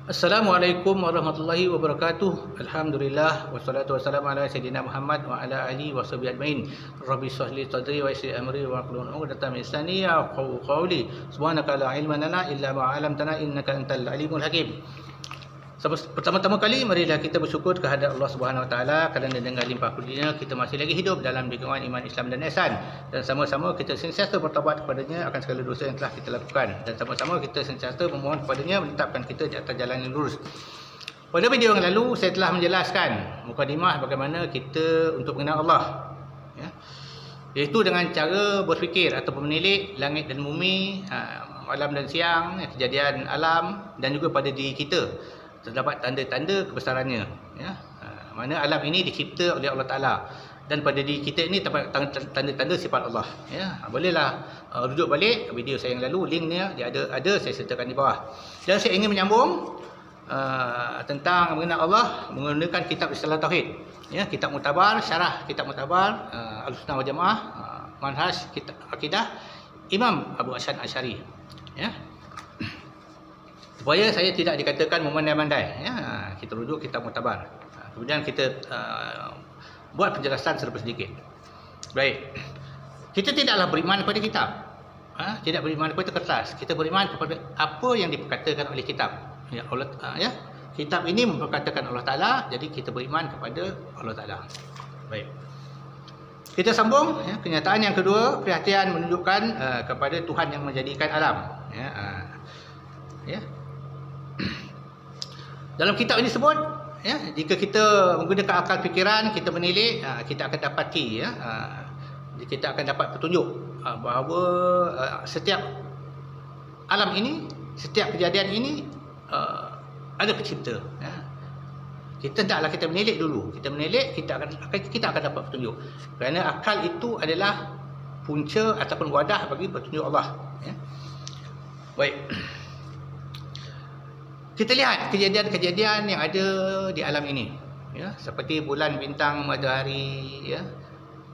Assalamualaikum warahmatullahi wabarakatuh. Alhamdulillah wassalatu wassalamu ala sayyidina Muhammad wa ala alihi washabihi ajmain. Rabbi shrah li sadri wa yassir amri wa hlul 'uqdatam min lisani yafqahu qawli. Subhanaka la ilma lana illa ma 'allamtana innaka antal alimul hakim. Pertama-tama kali marilah kita bersyukur kehadrat Allah Subhanahu Wa Taala kerana dengan limpah kurnia kita masih lagi hidup dalam lingkungan iman Islam dan ihsan, dan sama-sama kita sentiasa bertaubat kepadanya akan segala dosa yang telah kita lakukan, dan sama-sama kita sentiasa memohon kepadanya menetapkan kita di atas jalan yang lurus. Pada video yang lalu saya telah menjelaskan mukadimah bagaimana kita untuk mengenal Allah, ya, iaitu dengan cara berfikir ataupun menilik langit dan bumi, malam dan siang, kejadian alam dan juga pada diri kita. Terdapat tanda-tanda kebesarannya, ya. Mana alam ini dicipta oleh Allah Ta'ala, dan pada diri kita ini terdapat tanda-tanda sifat Allah, ya. Bolehlah rujuk balik video saya yang lalu, linknya dia ada saya sertakan di bawah. Dan saya ingin menyambung tentang mengenal Allah menggunakan kitab Istilah Tauhid, ya, kitab Mutabar, syarah kitab Mutabar Ahlussunnah wal Jamaah, manhaj kitab akidah Imam Abu Hasan Asy'ari, ya, supaya saya tidak dikatakan memandai-mandai, ya. Kita rujuk kitab Mutabar, kemudian kita buat penjelasan serba sedikit. Baik, kita tidaklah beriman kepada kitab, tidak beriman kepada kertas. Kita beriman kepada apa yang diperkatakan oleh kitab, ya, Allah, ya. Kitab ini memperkatakan Allah Ta'ala, jadi kita beriman kepada Allah Ta'ala. Baik, kita sambung, ya. Kenyataan yang kedua, perhatian menunjukkan kepada Tuhan yang menjadikan alam, ya, ya. Dalam kitab ini sebut, ya, jika kita menggunakan akal fikiran, kita menilik, kita akan dapati, ya, kita akan dapat petunjuk bahawa setiap alam ini, setiap kejadian ini ada pencipta, ya. Kita hendaklah kita menilik dulu, kita menilik, kita akan dapat petunjuk, kerana akal itu adalah punca ataupun wadah bagi petunjuk Allah, ya. Baik, kita lihat kejadian-kejadian yang ada di alam ini, ya, seperti bulan, bintang, matahari, ya,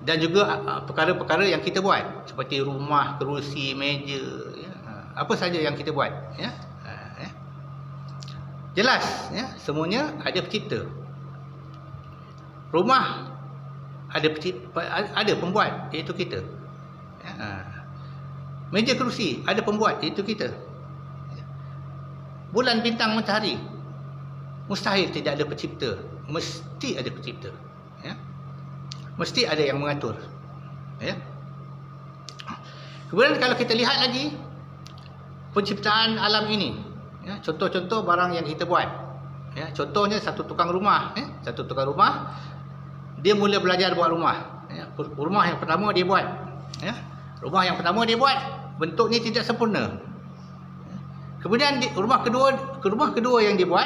dan juga perkara-perkara yang kita buat seperti rumah, kerusi, meja, ya, apa saja yang kita buat, ya, ya. Jelas, ya, semuanya ada pencipta. Rumah ada pembuat, iaitu kita, ya. Meja, kerusi ada pembuat, iaitu kita. Bulan, bintang, matahari, mustahil tidak ada pencipta, mesti ada pencipta, ya. Mesti ada yang mengatur, ya. Kemudian kalau kita lihat lagi penciptaan alam ini, ya, contoh-contoh barang yang kita buat, ya, contohnya satu tukang rumah, ya, satu tukang rumah dia mula belajar buat rumah, ya. Rumah yang pertama dia buat, ya, rumah yang pertama dia buat bentuknya tidak sempurna. Kemudian rumah kedua yang dibuat,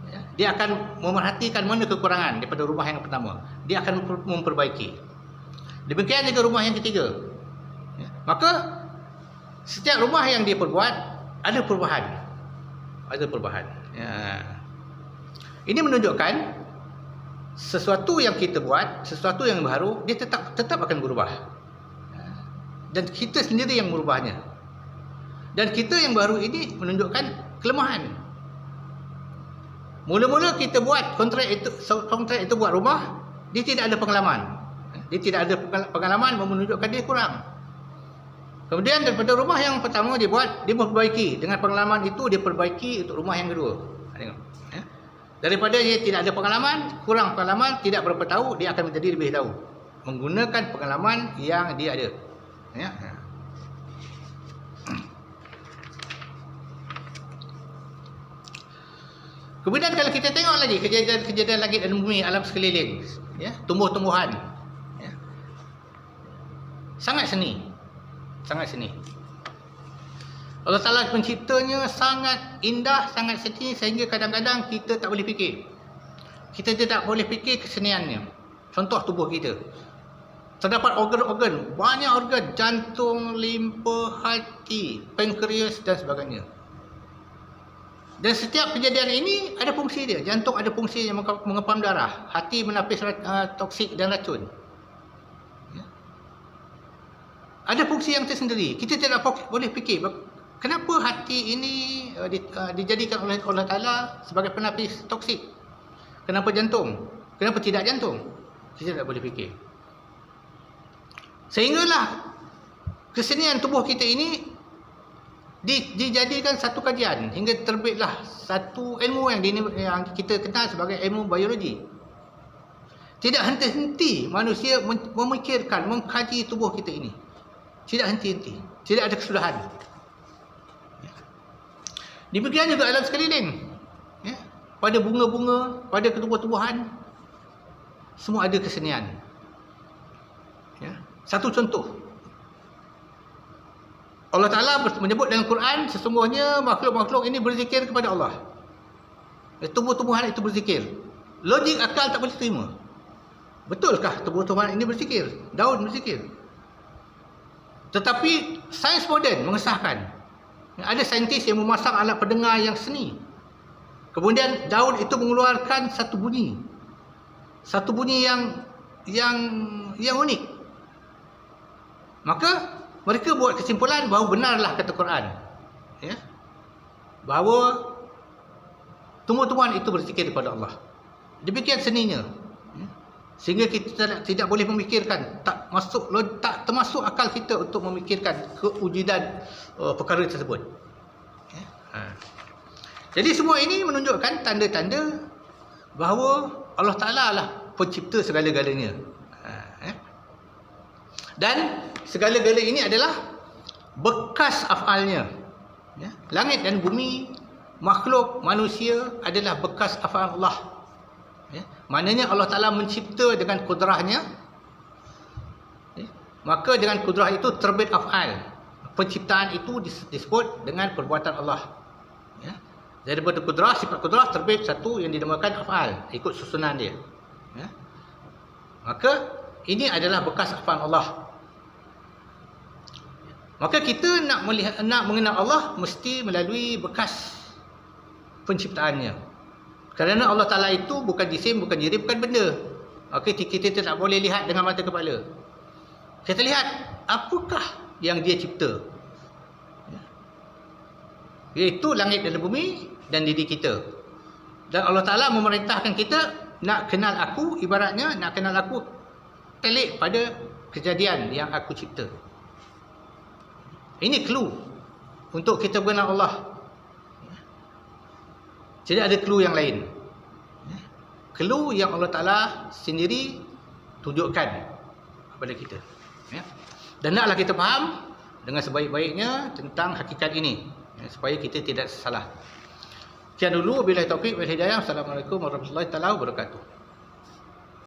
ya, dia akan memerhatikan mana kekurangan daripada rumah yang pertama, dia akan memperbaiki. Demikian juga rumah yang ketiga, ya. Maka setiap rumah yang dia perbuat ada perubahan, ya. Ini menunjukkan sesuatu yang kita buat, sesuatu yang baru, dia tetap akan berubah, ya. Dan kita sendiri yang merubahnya. Dan kita yang baru ini menunjukkan kelemahan. Mula-mula kita buat kontrak itu buat rumah, dia tidak ada pengalaman. Dia tidak ada pengalaman menunjukkan dia kurang. Kemudian daripada rumah yang pertama dia buat, dia memperbaiki. Dengan pengalaman itu dia perbaiki untuk rumah yang kedua. Tengok, ya. Daripada dia tidak ada pengalaman, kurang pengalaman, tidak berapa tahu, dia akan menjadi lebih tahu menggunakan pengalaman yang dia ada, ya. Kemudian kalau kita tengok lagi kejadian-kejadian langit dan bumi, alam sekeliling, ya, tumbuh-tumbuhan, ya, sangat seni. Allah Ta'ala penciptanya sangat indah, sangat seni, sehingga kadang-kadang kita tak boleh fikir. Kita tidak boleh fikir keseniannya. Contoh tubuh kita, terdapat organ-organ, banyak organ, jantung, limpa, hati, pankreas dan sebagainya. Dan setiap kejadian ini ada fungsi dia. Jantung ada fungsi yang mengepam darah, hati menapis toksik dan racun, ya. Ada fungsi yang tersendiri. Kita tidak boleh fikir Kenapa hati ini dijadikan oleh Allah Ta'ala sebagai penapis toksik? Kenapa jantung? Kenapa tidak jantung? Kita tak boleh fikir. Sehinggalah kesenian tubuh kita ini dijadikan satu kajian hingga terbitlah satu ilmu yang kita kenal sebagai ilmu biologi. Tidak henti-henti manusia memikirkan, mengkaji tubuh kita ini. Tidak henti-henti. Tidak ada kesudahan. Demikian juga alam sekeliling. Ya. Pada bunga-bunga, pada tumbuh-tumbuhan, semua ada kesenian. Ya. Satu contoh. Allah Ta'ala menyebut dalam Quran, sesungguhnya makhluk-makhluk ini berzikir kepada Allah. Tumbuh-tumbuhan itu berzikir. Logik akal tak boleh terima. Betulkah tumbuh-tumbuhan ini berzikir? Daun berzikir. Tetapi sains moden mengesahkan. Ada saintis yang memasang alat pendengar yang seni. Kemudian daun itu mengeluarkan satu bunyi. Satu bunyi yang unik. Maka mereka buat kesimpulan bahawa benarlah kata Quran. Ya? Bahawa tumbuh-tumbuhan itu berzikir kepada Allah. Demikian seninya. Sehingga kita tidak boleh memikirkan, tak termasuk akal kita untuk memikirkan kewujudan perkara tersebut. Jadi semua ini menunjukkan tanda-tanda bahawa Allah Ta'ala lah pencipta segala-galanya. Dan segala-gala ini adalah bekas af'alnya. Langit dan bumi, makhluk, manusia adalah bekas af'al Allah. Maknanya Allah Ta'ala mencipta dengan kudrahnya, maka dengan kudrah itu terbit af'al. Penciptaan itu disebut dengan perbuatan Allah. Daripada kudrah, sifat kudrah terbit satu yang dinamakan af'al, ikut susunan dia. Maka ini adalah bekas af'al Allah. Maka kita nak mengenal Allah mesti melalui bekas penciptaannya. Kerana Allah Ta'ala itu bukan jisim, bukan diri, bukan benda. Maka kita tak boleh lihat dengan mata kepala. Kita lihat apakah yang dia cipta. Iaitu langit dan bumi dan diri kita. Dan Allah Ta'ala memerintahkan kita nak kenal aku, ibaratnya nak kenal aku telik pada kejadian yang aku cipta. Ini clue untuk kita mengenal Allah. Tidak ada clue yang lain. Clue yang Allah Ta'ala sendiri tunjukkan kepada kita. Dan naklah kita faham dengan sebaik-baiknya tentang hakikat ini, supaya kita tidak salah. Sekian dulu. Wabillahi taufiq wal hidayah. Assalamualaikum warahmatullahi wabarakatuh.